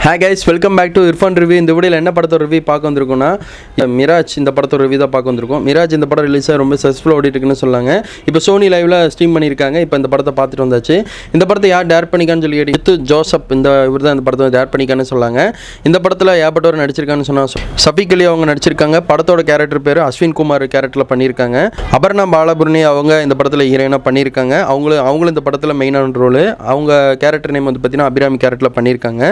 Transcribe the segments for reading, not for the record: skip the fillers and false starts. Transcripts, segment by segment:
Hi guys, welcome back to Irfan Review. இந்த வீடியோல என்ன படத்தோட ரிவ்யூ பார்க்க வந்திருக்கோம்னா மிராஜ் இந்த படத்தோட ரிவ்யூ தான் பார்க்க வந்திருக்கோம். மிராஜ் இந்த படம் ரிலீஸ் ஆகி ரொம்ப சக்ஸஸ்ஃபுல்லாக ஓடிட்டு இருக்குன்னு சொன்னாங்க. இப்போ சோனி லைவ்ல ஸ்ட்ரீம் பண்ணியிருக்காங்க. இப்போ இந்த படத்தை பார்த்துட்டு வந்தாச்சு. இந்த படத்தை யார் டேரக்ட் பண்ணிக்கான்னு சொல்லி கேட்டு ஜோசப் இவர் தான் இந்த படத்தை டேரக்ட் பண்ணிக்கான்னு சொன்னாங்க. இந்த படத்தில் ஏகப்பட்டவர் நடிச்சிருக்கான்னு சொன்னால் சஃபிக் அலி அவங்க நடிச்சிருக்காங்க. படத்தோட கேரக்டர் பேர் அஸ்வின் குமார் கேரக்டரில் பண்ணியிருக்காங்க. அபர்ணா பாலபுர்ணி அவங்க இந்த படத்தில் ஹீரோயினாக பண்ணியிருக்காங்க. அவங்களும் இந்த படத்தில் மெயினான ரோல். அவங்க கேரக்டர் நேம் வந்து பார்த்தீங்கன்னா அபிராமி கேரக்டரில் பண்ணியிருக்காங்க.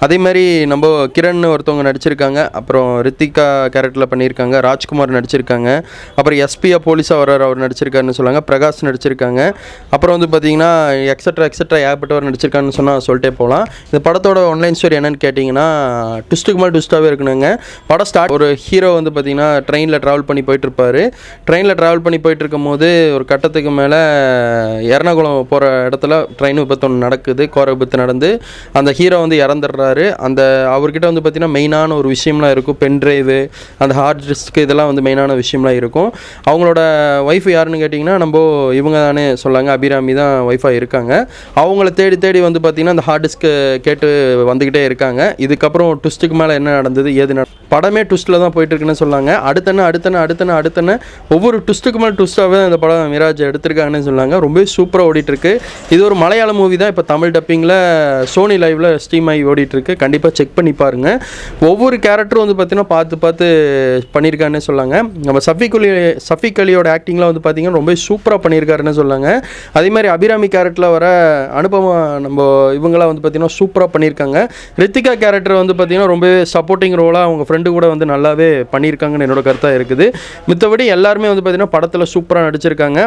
அதே மாதிரி நம்ம கிரண் ஒருத்தவங்க நடிச்சிருக்காங்க. அப்புறம் ரித்திகா கேரக்டரில் பண்ணியிருக்காங்க. ராஜ்குமார் நடிச்சிருக்காங்க. அப்புறம் எஸ்பியா போலீஸாக அவர் நடிச்சிருக்காருன்னு சொன்னாங்க. பிரகாஷ் நடிச்சிருக்காங்க. அப்புறம் வந்து பார்த்தீங்கன்னா எக்ஸட்ரா ஏகப்பட்டவர் நடிச்சிருக்கான்னு சொன்னால் சொல்லிட்டே போகலாம். இந்த படத்தோட ஆன்லைன் ஸ்டோரி என்னென்னு கேட்டிங்கன்னா ட்விஸ்ட்டுக்கு மேலே ட்விஸ்ட்டாகவே இருக்கணுங்க. படம் ஸ்டார்ட் ஒரு ஹீரோ வந்து பார்த்தீங்கன்னா ட்ரெயினில் ட்ராவல் பண்ணி போயிட்டுருப்பார். ட்ரெயினில் ட்ராவல் பண்ணி போயிட்டுருக்கும் போது ஒரு கட்டத்துக்கு மேலே எர்ணாகுளம் போகிற இடத்துல ட்ரெயின் விபத்து ஒன்று நடக்குது. கோர விபத்து நடந்து அந்த ஹீரோ வந்து இறந்துடுறாரு. அந்த அவர்கிட்ட வந்து பார்த்திங்கன்னா மெயினான ஒரு விஷயம்லாம் இருக்கும். பென்ட்ரைவு, அந்த ஹார்ட் டிஸ்க்கு, இதெல்லாம் வந்து மெயினான விஷயம்லாம் இருக்கும். அவங்களோட ஒய்ஃப் யாருன்னு கேட்டிங்கன்னா இவங்க தானே சொல்லாங்க. அபிராமி தான் ஒய்ஃபாக இருக்காங்க. அவங்கள தேடி வந்து பார்த்திங்கன்னா அந்த ஹார்ட் டிஸ்க்கு கேட்டு வந்துக்கிட்டே இருக்காங்க. இதுக்கப்புறம் ட்விஸ்ட்டுக்கு மேலே என்ன நடந்தது ஏது படமே ட்விஸ்ட்டில் தான் போயிட்டுருக்குன்னு சொன்னாங்க. அடுத்தன ஒவ்வொரு ட்விஸ்ட்டுக்கு மேலே ட்விஸ்ட்டாகவே அந்த படம் மிராஜ் எடுத்திருக்காங்கன்னு சொன்னாங்க. ரொம்பவே சூப்பராக ஓடிட்டுருக்கு. இது ஒரு மலையாள மூவி தான். இப்போ தமிழ் டப்பிங்கில் சோனி லைவில் ஸ்ட்ரீம் ஆகி ஓடிட்டுருக்கு. கண்டிப்பாக செக் பண்ணி பாருங்கள். ஒவ்வொரு கேரக்டரும் வந்து பார்த்திங்கன்னா பார்த்து பண்ணியிருக்காருன்னு சொல்லாங்க. நம்ம சஃபிக் அலியோட ஆக்டிங்லாம் வந்து பார்த்திங்கன்னா ரொம்ப சூப்பராக பண்ணியிருக்காருன்னு சொல்லாங்க. அதே மாதிரி அபிராமி கேரக்டரில் வர அனுபவம் இவங்களாம் வந்து பார்த்திங்கன்னா சூப்பராக பண்ணியிருக்காங்க. ரித்திகா கேரக்டர் வந்து பார்த்திங்கன்னா ரொம்ப சப்போர்ட்டிங் ரோலாக அவங்க ஃப்ரெண்டு கூட வந்து நல்லாவே பண்ணியிருக்காங்கன்னு என்னோட கருத்தாக இருக்குது. மித்தபடி எல்லாருமே வந்து பார்த்திங்கன்னா படத்தில் சூப்பராக நடிச்சிருக்காங்க.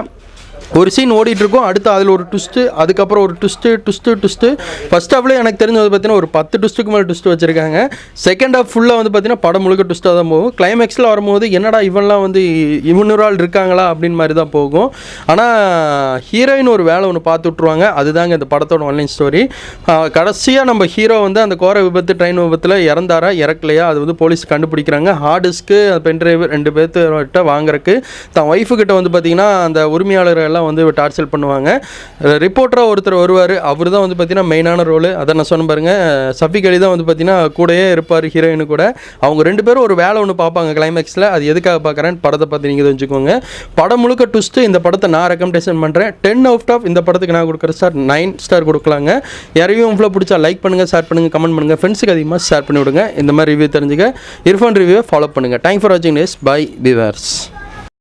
ஒரு சீன் ஓடிட்டுருக்கும், அடுத்து அதில் ஒரு ட்விஸ்ட்டு, அதுக்கப்புறம் ஒரு ட்விஸ்ட்டு. ஃபஸ்ட் ஹாஃப்லேயே எனக்கு தெரிஞ்சு வந்து பார்த்தீங்கன்னா ஒரு 10 ட்விஸ்ட்டுக்கு மேலே ட்விஸ்ட் வச்சுருக்காங்க. செகண்ட் ஹாஃப் ஃபுல்லாக வந்து பார்த்தீங்கன்னா படம் முழுக்க ட்விஸ்ட்டாக தான் போகும். கிளைமேக்ஸில் வரும்போது என்னடா இவன்லாம் வந்து இவனொரு ஆள் இருக்காங்களா அப்படின்னு மாதிரி தான் போகும். ஆனால் ஹீரோயின் ஒரு வேலை ஒன்று பார்த்து விட்ருவாங்க. அதுதாங்க இந்த படத்தோட ஆன்லைன் ஸ்டோரி. கடைசியாக நம்ம ஹீரோ வந்து அந்த கோர விபத்து ட்ரெயின் விபத்தில் இறந்தாரா இறக்கலையா அது வந்து போலீஸ் கண்டுபிடிக்கிறாங்க. ஹார்டிஸ்க்கு பென்ட்ரைவ் 2 பேர்த்துக்கிட்ட வாங்குறதுக்கு தான் ஒய்ஃபுக்கிட்ட வந்து பார்த்திங்கன்னா அந்த உரிமையாளர் எல்லாம் வந்து டார்ச்சர் பண்ணுவாங்க. ரிப்போர்ட்டராக ஒருத்தர் வருவார். அவர் தான் வந்து பார்த்தீங்கன்னா மெயினான ரோல். அதை நான் சொன்ன பாருங்கள். சஃபிக் அலி தான் வந்து பார்த்தீங்கன்னா கூடயே இருப்பார் ஹீரோயினு கூட. அவங்க 2 பேரும் ஒரு வேலை ஒன்று பார்ப்பாங்க கிளைமேக்ஸில். அது எதுக்காக பார்க்குறேன்னு படத்தை பார்த்து நீங்கள் தெரிஞ்சுக்கோங்க. படம் முழுக்க ட்விஸ்ட்டு. இந்த படத்தை நான் ரெக்கமெண்டேஷன் பண்ணுறேன். 10 out of இந்த படத்துக்கு நான் கொடுக்குற ஸ்டார் 9 ஸ்டார் கொடுக்கலாங்க. யாரையும் இவ்வளோ பிடிச்சா லைக் பண்ணுங்கள், ஷேர் பண்ணுங்கள், கமெண்ட் பண்ணுங்கள், ஃப்ரெண்ட்ஸுக்கு அதிகமாக ஷேர் பண்ணி விடுங்க. இந்த மாதிரி ரிவ்யூ தெரிஞ்சுக்க இர்ஃபான் ரிவ்யூவை ஃபாலோ பண்ணுங்கள். தேங்க்ஸ் ஃபார் வாட்சிங் திஸ். Bye viewers.